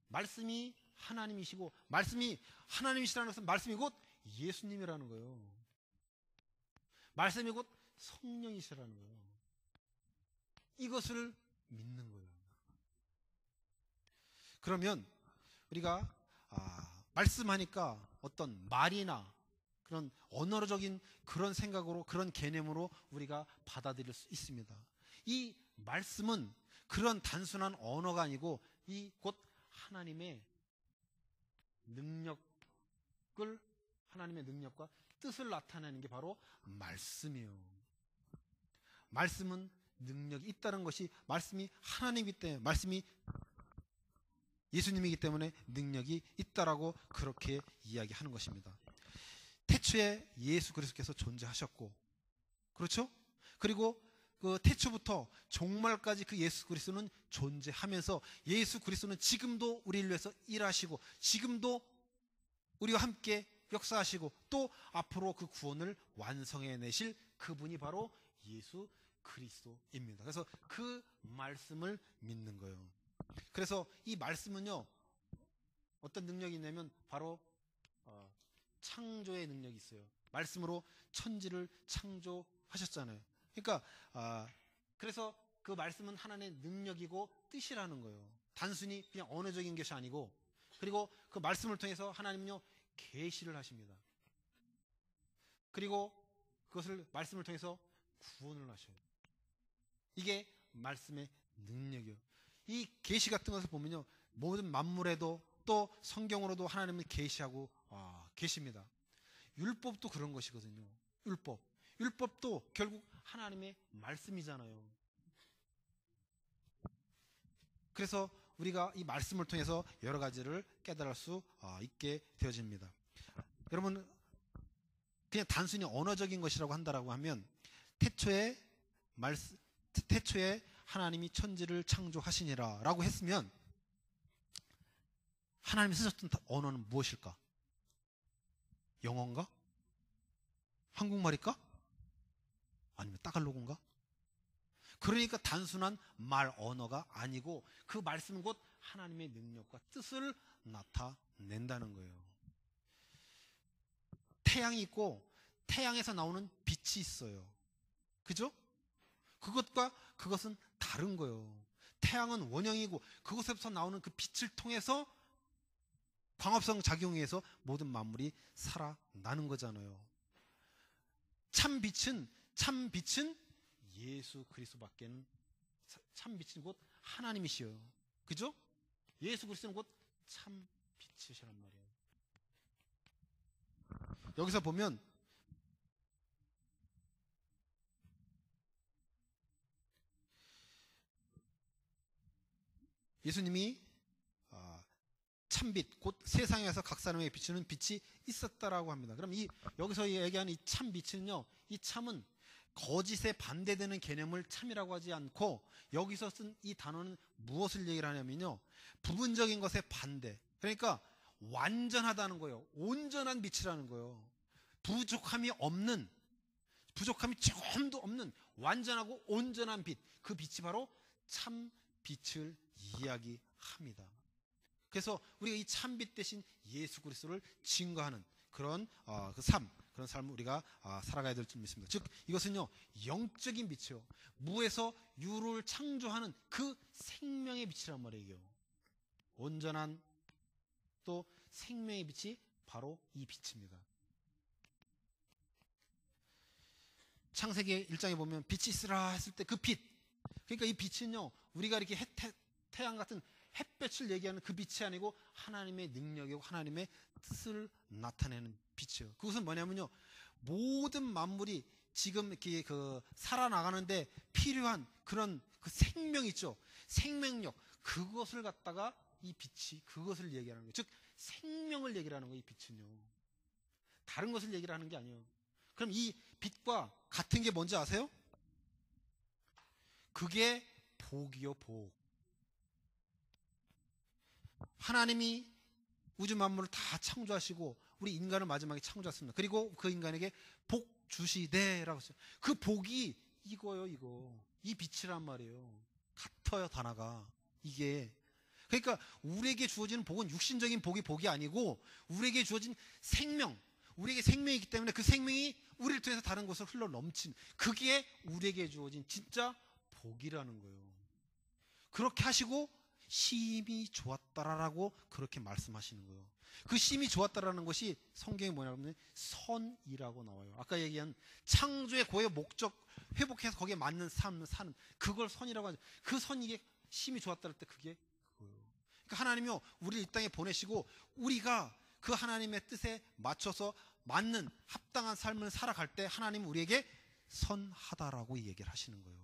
말씀이 하나님이시고, 말씀이 하나님이시라는 것은 말씀이 곧 예수님이라는 거예요. 말씀이 곧 성령이시라는 거예요. 이것을 믿는 거예요. 그러면 우리가 말씀하니까 어떤 말이나 그런 언어적인 그런 생각으로, 그런 개념으로 우리가 받아들일 수 있습니다. 이 말씀은 그런 단순한 언어가 아니고 이 곧 하나님의 능력과 뜻을 나타내는 게 바로 말씀이에요. 말씀은 능력이 있다는 것이, 말씀이 하나님이기 때문에, 말씀이 예수님이기 때문에 능력이 있다라고 그렇게 이야기하는 것입니다. 태초에 예수 그리스도께서 존재하셨고, 그렇죠? 그리고 그 태초부터 종말까지 그 예수 그리스도는 존재하면서 예수 그리스도는 지금도 우리를 위해서 일하시고 지금도 우리와 함께 역사하시고 또 앞으로 그 구원을 완성해내실 그분이 바로 예수 그리스도입니다. 그래서 그 말씀을 믿는 거예요. 그래서 이 말씀은요, 어떤 능력이 있냐면 바로 창조의 능력이 있어요. 말씀으로 천지를 창조하셨잖아요. 그러니까 그래서 그 말씀은 하나님의 능력이고 뜻이라는 거예요. 단순히 그냥 언어적인 것이 아니고, 그리고 그 말씀을 통해서 하나님은요 계시를 하십니다. 그리고 그것을 말씀을 통해서 구원을 하셔요. 이게 말씀의 능력이요. 이 계시 같은 것을 보면요, 모든 만물에도 또 성경으로도 하나님은 계시하고 계십니다. 율법도 그런 것이거든요. 율법도 결국 하나님의 말씀이잖아요. 그래서 우리가 이 말씀을 통해서 여러 가지를 깨달을 수 있게 되어집니다. 여러분, 그냥 단순히 언어적인 것이라고 한다라고 하면 태초에 하나님이 천지를 창조하시니라 라고 했으면 하나님이 쓰셨던 언어는 무엇일까? 영어인가? 한국말일까? 아니면 따갈로그인가? 그러니까 단순한 말 언어가 아니고 그 말씀은 곧 하나님의 능력과 뜻을 나타낸다는 거예요. 태양이 있고 태양에서 나오는 빛이 있어요. 그죠? 그것은 다른 거예요. 태양은 원형이고 그것에서 나오는 그 빛을 통해서 광합성 작용에 의해서 모든 만물이 살아나는 거잖아요. 참 빛은 예수 그리스도밖에는, 참 빛은 곧 하나님이시요. 그죠? 예수 그리스도는 곧 참 빛이시란 말이에요. 여기서 보면 예수님이 참빛, 곧 세상에서 각 사람에게 비추는 빛이 있었다라고 합니다. 그럼 여기서 얘기하는 이 참빛은요, 이 참은 거짓에 반대되는 개념을 참이라고 하지 않고 여기서 쓴 이 단어는 무엇을 얘기를 하냐면요, 부분적인 것에 반대. 그러니까 완전하다는 거예요. 온전한 빛이라는 거예요. 부족함이 조금도 없는 완전하고 온전한 빛. 그 빛이 바로 참 빛을 이야기합니다. 그래서 우리가 이 참빛 대신 예수 그리스도를 증거하는 그런 그런 삶을 우리가 살아가야 될 줄 믿습니다. 즉 이것은요, 영적인 빛이요, 무에서 유를 창조하는 그 생명의 빛이란 말이에요. 온전한 또 생명의 빛이 바로 이 빛입니다. 창세기 1장에 보면 빛이 있으라 했을 때 그 빛, 그러니까 이 빛은요, 우리가 이렇게 태양 같은 햇볕을 얘기하는 그 빛이 아니고 하나님의 능력이고 하나님의 뜻을 나타내는 빛이에요. 그것은 뭐냐면요, 모든 만물이 지금 이렇게 살아나가는데 필요한 그런 그 생명 있죠, 생명력, 그것을 갖다가 이 빛이 그것을 얘기하는 거예요. 즉 생명을 얘기하는 거예요. 이 빛은요, 다른 것을 얘기를 하는 게 아니에요. 그럼 이 빛과 같은 게 뭔지 아세요? 그게 복이요, 복. 하나님이 우주 만물을 다 창조하시고 우리 인간을 마지막에 창조했습니다. 그리고 그 인간에게 복 주시되라고 했어요. 그 복이 이거요, 이 빛이란 말이에요. 같아요, 단어가. 이게 그러니까 우리에게 주어지는 복은 육신적인 복이 아니고 우리에게 주어진 생명, 우리에게 생명이 있기 때문에 그 생명이 우리를 통해서 다른 곳을 흘러 넘친, 그게 우리에게 주어진 진짜 복이라는 거예요. 그렇게 하시고 심히 좋았다라고 그렇게 말씀하시는 거예요. 그 심히 좋았다라는 것이 성경에 뭐냐면 선이라고 나와요. 아까 얘기한 창조의 고의 목적 회복해서 거기에 맞는 삶을 사는 그걸 선이라고 하죠. 그 선이 이게 심히 좋았다를 때 그게 그거예요. 그러니까 하나님이요, 우리를 이 땅에 보내시고 우리가 그 하나님의 뜻에 맞춰서 맞는 합당한 삶을 살아갈 때 하나님은 우리에게 선하다라고 얘기를 하시는 거예요.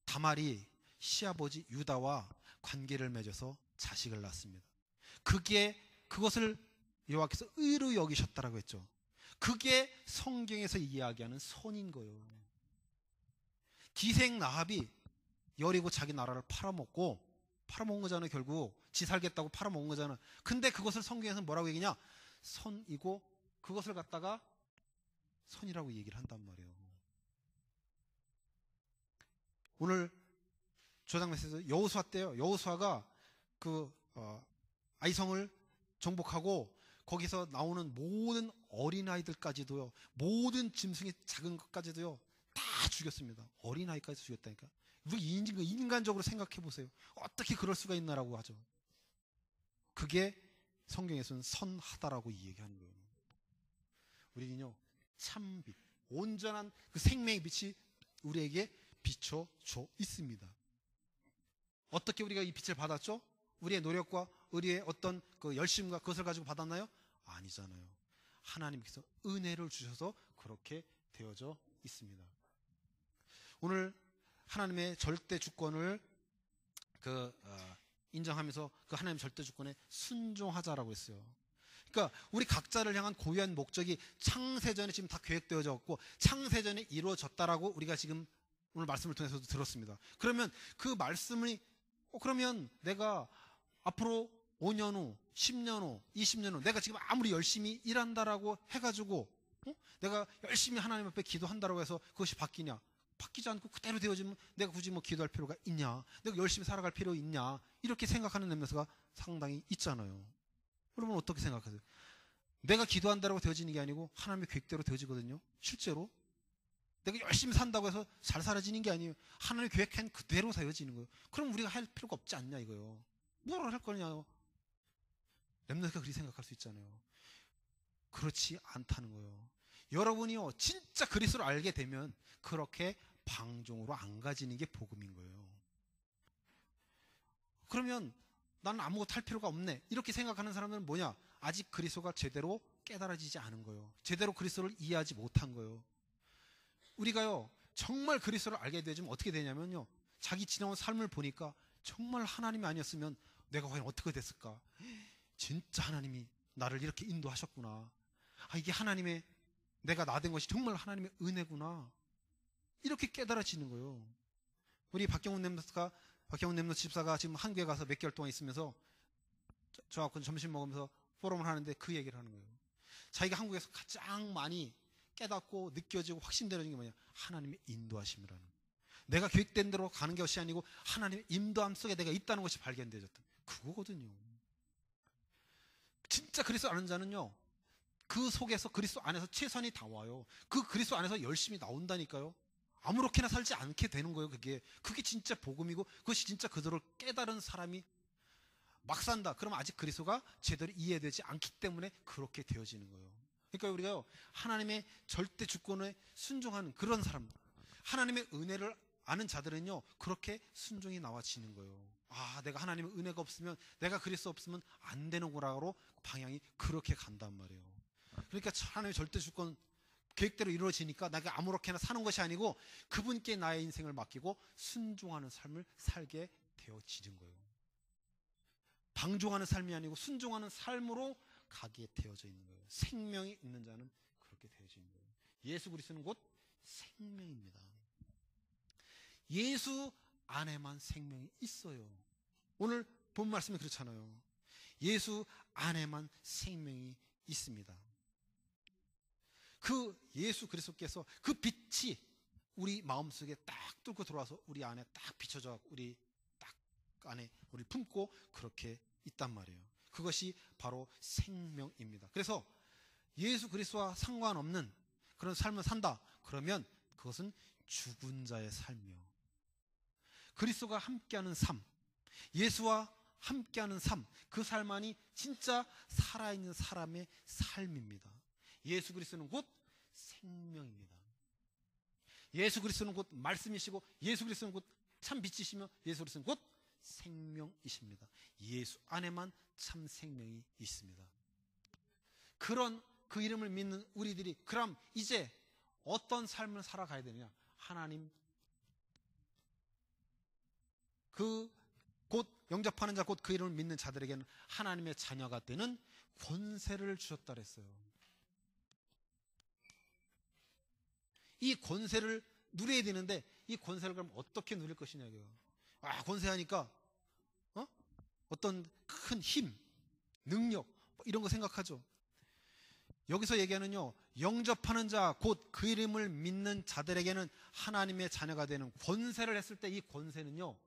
다말이 시아버지 유다와 관계를 맺어서 자식을 낳습니다. 그것을 여호와께서 의로 여기셨다라고 했죠. 그게 성경에서 이야기하는 선인 거예요. 기생 라합이 여리고 자기 나라를 팔아먹은 거잖아요. 결국 지 살겠다고 팔아먹은 거잖아요. 근데 그것을 성경에서 뭐라고 얘기냐? 선이고 그것을 갖다가 선이라고 얘기를 한단 말이에요. 오늘 조상 메시지에서 여호수아 때요. 여호수아가 아이성을 정복하고 거기서 나오는 모든 어린아이들까지도요, 모든 짐승이 작은 것까지도요 다 죽였습니다. 어린아이까지 죽였다니까. 인간적으로 생각해 보세요. 어떻게 그럴 수가 있나라고 하죠. 그게 성경에서는 선하다라고 얘기하는 거예요. 우리는요 참빛, 온전한 그 생명의 빛이 우리에게 비춰져 있습니다. 어떻게 우리가 이 빛을 받았죠? 우리의 노력과 우리의 어떤 그 열심과 그것을 가지고 받았나요? 아니잖아요. 하나님께서 은혜를 주셔서 그렇게 되어져 있습니다. 오늘 하나님의 절대 주권을 인정하면서 그 하나님의 절대 주권에 순종하자라고 했어요. 그러니까 우리 각자를 향한 고유한 목적이 창세전에 지금 다 계획되어져 있고 창세전에 이루어졌다라고 우리가 지금 오늘 말씀을 통해서도 들었습니다. 그러면 그 말씀이 그러면 내가 앞으로 5년 후, 10년 후, 20년 후 내가 지금 아무리 열심히 일한다라고 해가지고 내가 열심히 하나님 앞에 기도한다라고 해서 그것이 바뀌냐? 바뀌지 않고 그대로 되어지면 내가 굳이 뭐 기도할 필요가 있냐? 내가 열심히 살아갈 필요 있냐? 이렇게 생각하는 냄새가 상당히 있잖아요. 여러분 어떻게 생각하세요? 내가 기도한다라고 되어지는 게 아니고 하나님의 계획대로 되어지거든요. 실제로 내가 열심히 산다고 해서 잘 살아지는 게 아니에요. 하나님의 계획한 그대로 되어지는 거예요. 그럼 우리가 할 필요가 없지 않냐 이거요. 뭐라 할 거냐요. 렘넌트가 그렇게 생각할 수 있잖아요. 그렇지 않다는 거예요. 여러분이요 진짜 그리스도를 알게 되면 그렇게 방종으로 안 가지는 게 복음인 거예요. 그러면 나는 아무것도 할 필요가 없네 이렇게 생각하는 사람들은 뭐냐? 아직 그리스도가 제대로 깨달아지지 않은 거예요. 제대로 그리스도를 이해하지 못한 거예요. 우리가요 정말 그리스도를 알게 되면 어떻게 되냐면요, 자기 지나온 삶을 보니까 정말 하나님이 아니었으면 내가 과연 어떻게 됐을까? 진짜 하나님이 나를 이렇게 인도하셨구나. 이게 하나님의, 내가 나 된 것이 정말 하나님의 은혜구나. 이렇게 깨달아지는 거예요. 우리 박경훈 렘넌트 집사가 지금 한국에 가서 몇 개월 동안 있으면서 저하고 점심 먹으면서 포럼을 하는데 그 얘기를 하는 거예요. 자기가 한국에서 가장 많이 깨닫고 느껴지고 확신되는 게 뭐냐? 하나님의 인도하심이라는 거예요. 내가 계획된 대로 가는 것이 아니고 하나님의 인도함 속에 내가 있다는 것이 발견되었다. 그거거든요. 진짜 그리스도 아는 자는요, 그 속에서 그리스도 안에서 최선이 다와요. 그 그리스도 안에서 열심히 나온다니까요. 아무렇게나 살지 않게 되는 거예요. 그게 진짜 복음이고 그것이 진짜 그대로 깨달은 사람이 막 산다. 그러면 아직 그리스도가 제대로 이해되지 않기 때문에 그렇게 되어지는 거예요. 그러니까 우리가요 하나님의 절대 주권에 순종하는 그런 사람, 하나님의 은혜를 아는 자들은요 그렇게 순종이 나와지는 거예요. 내가 하나님의 은혜가 없으면, 내가 그리스도 없으면 안 되는구나로 방향이 그렇게 간단 말이에요. 그러니까 하나님의 절대 주권 계획대로 이루어지니까 내가 아무렇게나 사는 것이 아니고 그분께 나의 인생을 맡기고 순종하는 삶을 살게 되어지는 거예요. 방종하는 삶이 아니고 순종하는 삶으로 가게 되어져 있는 거예요. 생명이 있는 자는 그렇게 되어지는 거예요. 예수 그리스도는 곧 생명입니다. 예수 안에만 생명이 있어요. 오늘 본 말씀이 그렇잖아요. 예수 안에만 생명이 있습니다. 그 예수 그리스도께서 그 빛이 우리 마음속에 딱 뚫고 들어와서 우리 안에 딱 비춰져 우리 딱 안에 우리 품고 그렇게 있단 말이에요. 그것이 바로 생명입니다. 그래서 예수 그리스도와 상관없는 그런 삶을 산다 그러면 그것은 죽은 자의 삶이요, 그리스도가 함께하는 삶, 예수와 함께하는 삶, 그 삶만이 진짜 살아있는 사람의 삶입니다. 예수 그리스도는 곧 생명입니다. 예수 그리스도는 곧 말씀이시고 예수 그리스도는 곧 참 빛이시며 예수 그리스도는 곧 생명이십니다. 예수 안에만 참 생명이 있습니다. 그런 그 이름을 믿는 우리들이 그럼 이제 어떤 삶을 살아가야 되느냐? 하나님 그 곧 영접하는 자, 곧 그 이름을 믿는 자들에게는 하나님의 자녀가 되는 권세를 주셨다 그랬어요. 이 권세를 누려야 되는데 이 권세를 그럼 어떻게 누릴 것이냐고요. 권세하니까 어떤 큰 힘, 능력 이런 거 생각하죠. 여기서 얘기하는요, 영접하는 자, 곧 그 이름을 믿는 자들에게는 하나님의 자녀가 되는 권세를 했을 때 이 권세는요,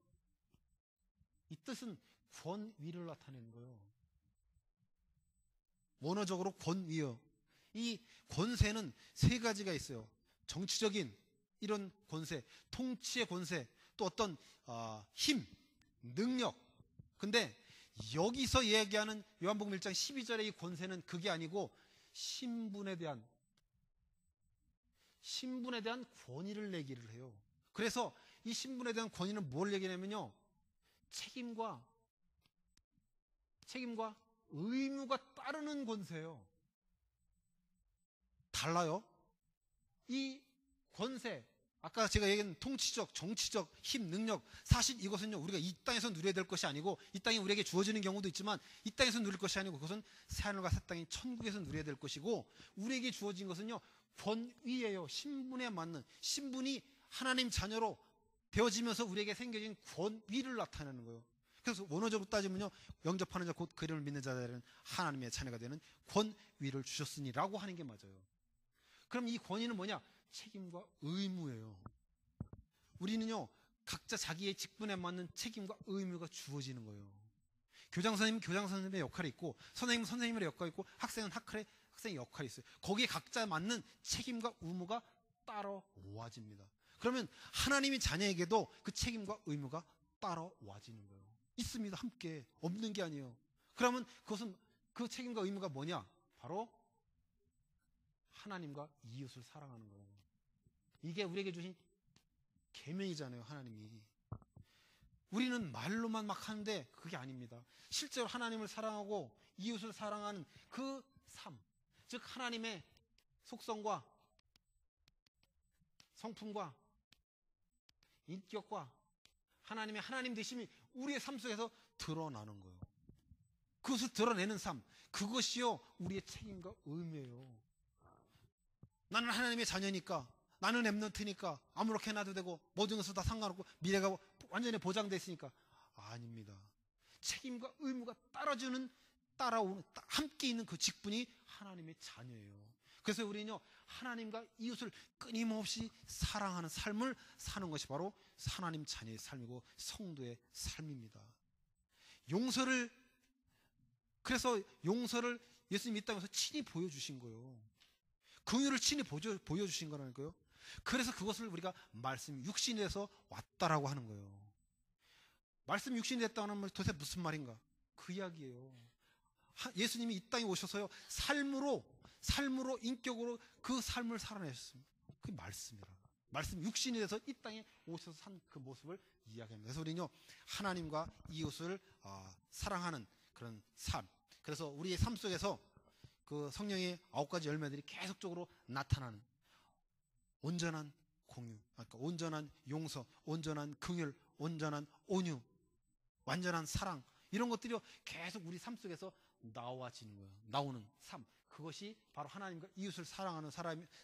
이 뜻은 권위를 나타내는 거예요. 원어적으로 권위요. 이 권세는 세 가지가 있어요. 정치적인 이런 권세, 통치의 권세, 또 어떤 힘, 능력. 근데 여기서 얘기하는 요한복음 1장 12절의 이 권세는 그게 아니고 신분에 대한 신분에 대한 권위를 내기를 해요. 그래서 이 신분에 대한 권위는 뭘 얘기냐면요, 책임과 의무가 따르는 권세예요. 달라요. 이 권세, 아까 제가 얘기한 통치적, 정치적 힘, 능력, 사실 이것은요, 우리가 이 땅에서 누려야 될 것이 아니고, 이 땅이 우리에게 주어지는 경우도 있지만 이 땅에서 누릴 것이 아니고, 그것은 새하늘과 새 땅인 천국에서 누려야 될 것이고, 우리에게 주어진 것은요, 권위예요. 신분에 맞는, 신분이 하나님 자녀로 되어지면서 우리에게 생겨진 권위를 나타내는 거예요. 그래서 원어적으로 따지면요, 영접하는 자 곧 그 이름을 믿는 자들은 하나님의 자녀가 되는 권위를 주셨으니라고 하는 게 맞아요. 그럼 이 권위는 뭐냐? 책임과 의무예요. 우리는요, 각자 자기의 직분에 맞는 책임과 의무가 주어지는 거예요. 교장 선생님의 역할이 있고, 선생님은 선생님의 역할이 있고, 학생은 학생의 역할이 있어요. 거기에 각자 맞는 책임과 의무가 따라와집니다. 그러면 하나님의 자녀에게도 그 책임과 의무가 따라와지는 거예요. 있습니다. 함께. 없는 게 아니에요. 그러면 그것은, 그 책임과 의무가 뭐냐? 바로 하나님과 이웃을 사랑하는 거예요. 이게 우리에게 주신 계명이잖아요. 하나님이. 우리는 말로만 막 하는데 그게 아닙니다. 실제로 하나님을 사랑하고 이웃을 사랑하는 그 삶, 즉 하나님의 속성과 성품과 인격과 하나님의 하나님 되심이 우리의 삶 속에서 드러나는 거예요. 그것을 드러내는 삶, 그것이요 우리의 책임과 의무예요. 나는 하나님의 자녀니까, 나는 랩런트니까 아무렇게 해놔도 되고 모든 것을 다 상관없고 미래가 완전히 보장되어 있으니까. 아닙니다. 책임과 의무가 따라오는 함께 있는 그 직분이 하나님의 자녀예요. 그래서 우리는요, 하나님과 이웃을 끊임없이 사랑하는 삶을 사는 것이 바로 하나님 자녀의 삶이고 성도의 삶입니다. 그래서 용서를 예수님이 이 땅에서 친히 보여주신 거예요. 긍휼을 친히 보여주신 거라는 거예요. 그래서 그것을 우리가 말씀 육신이 돼서 왔다라고 하는 거예요. 말씀 육신이 됐다는 건 도대체 무슨 말인가? 그 이야기예요. 예수님이 이 땅에 오셔서요, 삶으로 인격으로 그 삶을 살아내셨습니다. 그게 말씀이라. 말씀 육신이 돼서 이 땅에 오셔서 산 그 모습을 이야기합니다. 그래서 우리는요, 하나님과 이웃을 사랑하는 그런 삶. 그래서 우리의 삶 속에서 그 성령의 9가지 열매들이 계속적으로 나타나는 온전한 공유, 그러니까 온전한 용서, 온전한 긍휼, 온전한 온유, 완전한 사랑, 이런 것들이 계속 우리 삶 속에서 나와지는 거예요. 나오는 삶. 그것이 바로 하나님과 이웃을 사랑하는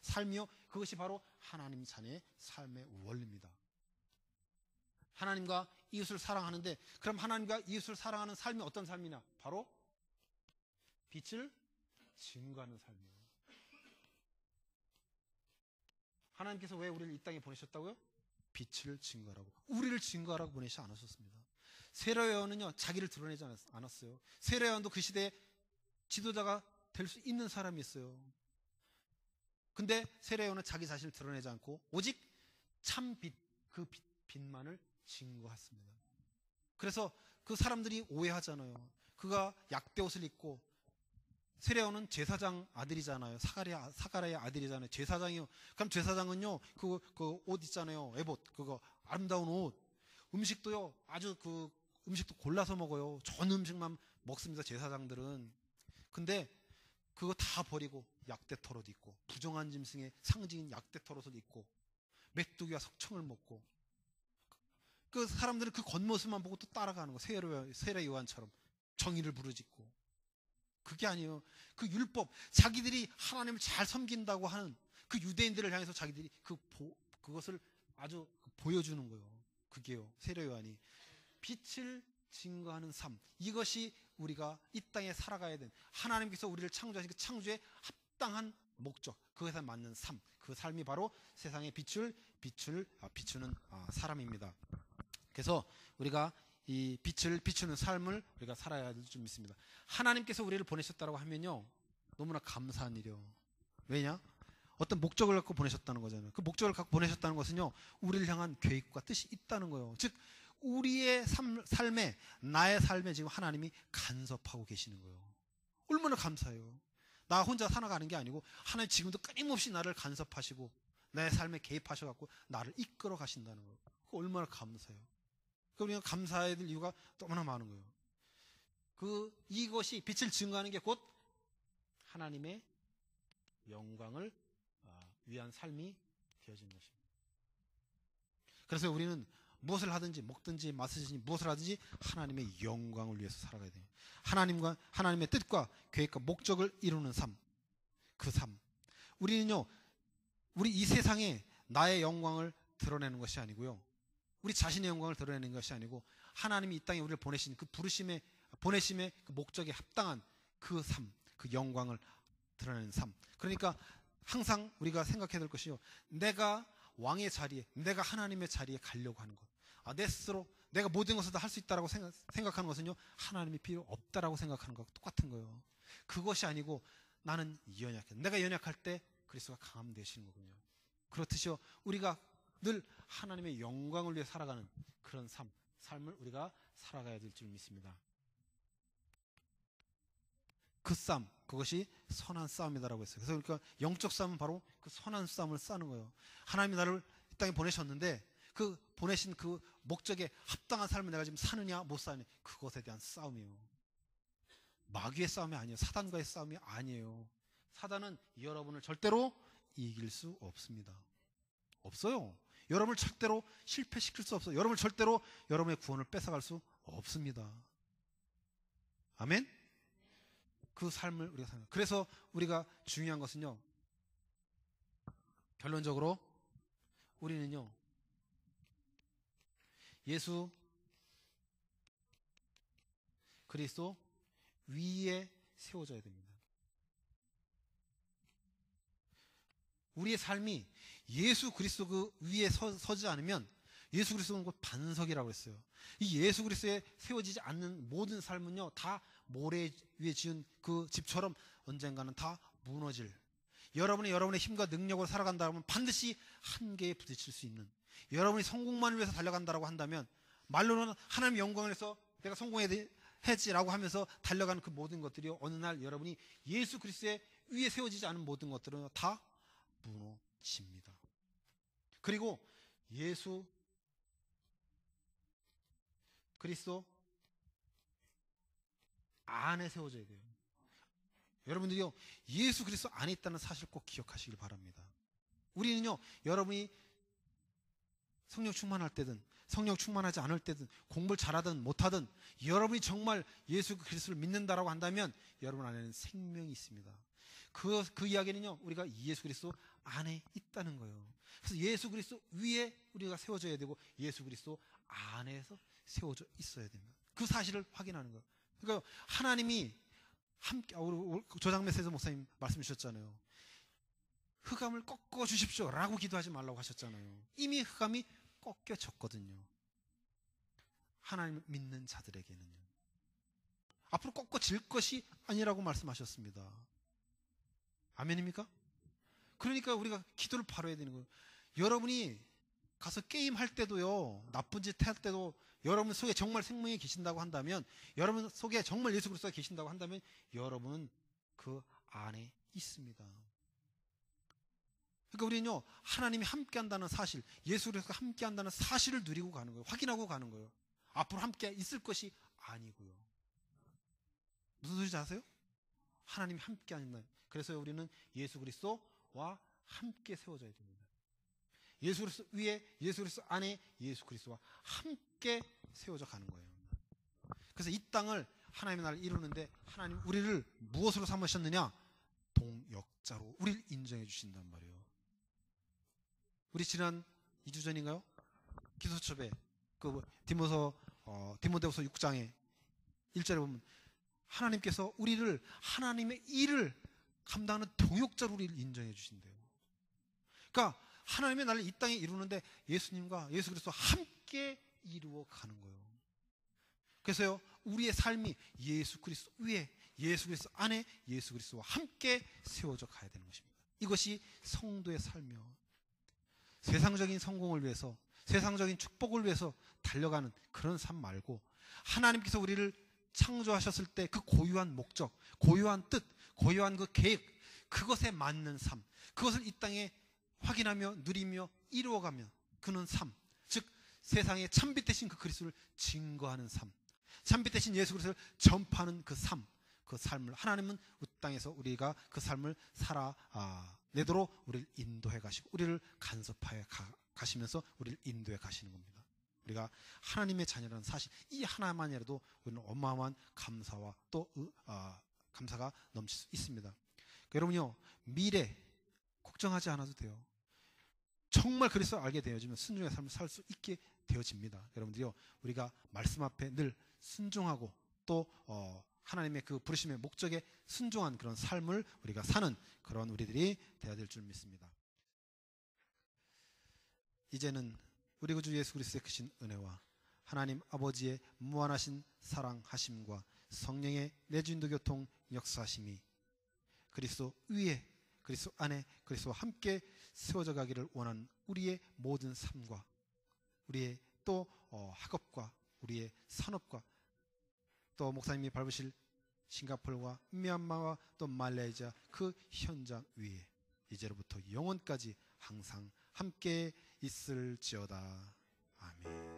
삶이요, 그것이 바로 하나님 자녀의 삶의 원리입니다. 하나님과 이웃을 사랑하는데, 그럼 하나님과 이웃을 사랑하는 삶이 어떤 삶이냐? 바로 빛을 증거하는 삶이에요. 하나님께서 왜 우리를 이 땅에 보내셨다고요? 빛을 증거하라고. 우리를 증거하라고 보내지 않으셨습니다. 세례 요한은요, 자기를 드러내지 않았어요. 세례 요한도 그 시대에 지도자가 될 수 있는 사람이 있어요. 근데 세례 요한은 자기 자신을 드러내지 않고 오직 참 빛, 그 빛만을 증거했습니다. 그래서 그 사람들이 오해하잖아요. 그가 약대 옷을 입고, 세례 요한은 제사장 아들이잖아요. 사가랴의 아들이잖아요. 제사장이요. 그럼 제사장은요, 그 옷 있잖아요. 에봇, 그거 아름다운 옷. 음식도요, 아주 음식도 골라서 먹어요. 좋은 음식만 먹습니다, 제사장들은. 근데 그거 다 버리고 약대 털옷 입고, 부정한 짐승의 상징인 약대 털옷을 입고, 메뚜기와 석청을 먹고, 그 사람들은 그 겉모습만 보고 또 따라가는 거. 세례 요한처럼 정의를 부르짖고. 그게 아니에요. 그 율법, 자기들이 하나님을 잘 섬긴다고 하는 그 유대인들을 향해서 자기들이 그것을 아주 보여주는 거예요. 그게요, 세례 요한이 빛을 증거하는 삶. 이것이 우리가 이 땅에 살아가야 되는, 하나님께서 우리를 창조하신 그 창조에 합당한 목적, 그것에 맞는 삶, 그 삶이 바로 세상에 빛을 비추는 사람입니다. 그래서 우리가 이 빛을 비추는 삶을 우리가 살아야 될 줄 믿습니다. 하나님께서 우리를 보내셨다고 하면요, 너무나 감사한 일이요. 왜냐? 어떤 목적을 갖고 보내셨다는 거잖아요. 그 목적을 갖고 보내셨다는 것은요, 우리를 향한 계획과 뜻이 있다는 거예요. 즉 우리의 삶에, 나의 삶에 지금 하나님이 간섭하고 계시는 거예요. 얼마나 감사해요. 나 혼자 살아가는 게 아니고 하나님 지금도 끊임없이 나를 간섭하시고 내 삶에 개입하셔갖고 나를 이끌어 가신다는 거예요. 얼마나 감사해요. 우리가 감사해야 될 이유가 너무나 많은 거예요. 이것이 빛을 증거하는 게 곧 하나님의 영광을 위한 삶이 되어지는 것입니다. 그래서 우리는 무엇을 하든지 먹든지 마시든지 무엇을 하든지 하나님의 영광을 위해서 살아가야 돼요. 하나님의 뜻과 계획과 목적을 이루는 삶, 그 삶. 우리는요, 우리 이 세상에 나의 영광을 드러내는 것이 아니고요, 우리 자신의 영광을 드러내는 것이 아니고 하나님이 이 땅에 우리를 보내신 그 보내심의 그 목적에 합당한 그 삶, 그 영광을 드러내는 삶. 그러니까 항상 우리가 생각해야 될 것이요, 내가 왕의 자리에, 내가 하나님의 자리에 가려고 하는 것. 내 스스로 내가 모든 것을 다 할 수 있다라고 생각하는 것은요, 하나님이 필요 없다라고 생각하는 것과 똑같은 거예요. 그것이 아니고 나는 연약해. 내가 연약할 때 그리스도가 강함 되시는 거군요. 그렇듯이요, 우리가 늘 하나님의 영광을 위해 살아가는 그런 삶을 우리가 살아가야 될 줄 믿습니다. 그 싸움, 그것이 선한 싸움이다라고 했어요. 그래서 그러니까 영적 싸움은 바로 그 선한 싸움을 싸는 거예요. 하나님이 나를 이 땅에 보내셨는데 그 보내신 그 목적에 합당한 삶을 내가 지금 사느냐 못 사느냐, 그것에 대한 싸움이에요. 마귀의 싸움이 아니에요. 사단과의 싸움이 아니에요. 사단은 여러분을 절대로 이길 수 없습니다. 없어요. 여러분을 절대로 실패시킬 수 없어요. 여러분을 절대로 여러분의 구원을 뺏어갈 수 없습니다. 아멘? 그 삶을 우리가 사는. 그래서 우리가 중요한 것은요, 결론적으로 우리는요, 예수 그리스도 위에 세워져야 됩니다. 우리의 삶이 예수 그리스도 그 위에 서지 않으면, 예수 그리스도는 곧 반석이라고 했어요. 이 예수 그리스도에 세워지지 않는 모든 삶은요, 다 모래 위에 지은 그 집처럼 언젠가는 다 무너질, 여러분의 힘과 능력으로 살아간다면 반드시 한계에 부딪힐 수 있는, 여러분이 성공만을 위해서 달려간다고 한다면, 말로는 하나님의 영광을 위해서 내가 성공해야지라고 하면서 달려가는 그 모든 것들이 어느 날 여러분이 예수 그리스도의 위에 세워지지 않은 모든 것들은 다 무너집니다. 그리고 예수 그리스도 안에 세워져야 돼요. 여러분들이요, 예수 그리스도 안에 있다는 사실 꼭 기억하시길 바랍니다. 우리는요, 여러분이 성령 충만할 때든 성령 충만하지 않을 때든 공부를 잘하든 못하든 여러분이 정말 예수 그리스도를 믿는다라고 한다면 여러분 안에는 생명이 있습니다. 그 이야기는요, 우리가 예수 그리스도 안에 있다는 거예요. 그래서 예수 그리스도 위에 우리가 세워져야 되고 예수 그리스도 안에서 세워져 있어야 됩니다. 그 사실을 확인하는 거예요. 그러니까 하나님이 함께, 조장메시지 목사님 말씀 주셨잖아요. 흑암을 꺾어 주십시오 라고 기도하지 말라고 하셨잖아요. 이미 흑암이 꺾여졌거든요. 하나님을 믿는 자들에게는요, 앞으로 꺾어질 것이 아니라고 말씀하셨습니다. 아멘입니까? 그러니까 우리가 기도를 바로 해야 되는 거예요. 여러분이 가서 게임할 때도요, 나쁜 짓 할 때도 여러분 속에 정말 생명이 계신다고 한다면, 여러분 속에 정말 예수 그리스도가 계신다고 한다면 여러분은 그 안에 있습니다. 그러니까 우리는요, 하나님이 함께 한다는 사실, 예수 그리스도가 함께 한다는 사실을 누리고 가는 거예요. 확인하고 가는 거예요. 앞으로 함께 있을 것이 아니고요. 무슨 소리인지 아세요? 하나님이 함께 한다. 그래서 우리는 예수 그리스도와 함께 세워져야 됩니다. 예수 그리스도 위에, 예수 그리스도 안에 예수 그리스도와 함께 세워져 가는 거예요. 그래서 이 땅을, 하나님의 나라를 이루는데 하나님 우리를 무엇으로 삼으셨느냐? 동역자로 우리를 인정해 주신단 말이에요. 우리 지난 2주 전인가요? 기도수첩에 그 디모데후서 6장에 1절에 보면 하나님께서 우리를, 하나님의 일을 감당하는 동역자로 우리를 인정해 주신대요. 그러니까 하나님의 나라를 이 땅에 이루는데 예수님과 예수 그리스도와 함께 이루어 가는 거예요. 그래서요, 우리의 삶이 예수 그리스도 위에, 예수 그리스도 안에 예수 그리스도와 함께 세워져 가야 되는 것입니다. 이것이 성도의 삶이요, 세상적인 성공을 위해서, 세상적인 축복을 위해서 달려가는 그런 삶 말고, 하나님께서 우리를 창조하셨을 때 그 고유한 목적, 고유한 뜻, 고유한 그 계획, 그것에 맞는 삶, 그것을 이 땅에 확인하며 누리며 이루어가며 그는 삶, 즉 세상에 참빛 대신 그 그리스도를 증거하는 삶, 참빛 대신 예수 그리스도를 전파하는 그 삶, 그 삶을 하나님은 이 땅에서 우리가 그 삶을 살아내도록 우리를 인도해 가시고 우리를 간섭하여 가시면서 우리를 인도해 가시는 겁니다. 우리가 하나님의 자녀라는 사실, 이 하나만이라도 우리는 어마어마한 감사와 또 감사가 넘칠 수 있습니다. 여러분요, 미래 걱정하지 않아도 돼요. 정말 그리스도를 알게 되어지면 순종의 삶을 살 수 있게 되어집니다. 여러분들이요, 우리가 말씀 앞에 늘 순종하고 또 하나님의 그 부르심의 목적에 순종한 그런 삶을 우리가 사는 그런 우리들이 되어야 될 줄 믿습니다. 이제는 우리 구주 예수 그리스도의 크신 은혜와 하나님 아버지의 무한하신 사랑하심과 성령의 내주인도 교통 역사하심이 그리스도 위에, 그리스도 안에, 그리스도와 함께 세워져 가기를 원하는 우리의 모든 삶과 우리의 또 학업과 우리의 산업과 또 목사님이 밟으실 싱가포르와 미얀마와 또 말레이시아 그 현장 위에 이제로부터 영원까지 항상 함께 있을지어다. 아멘.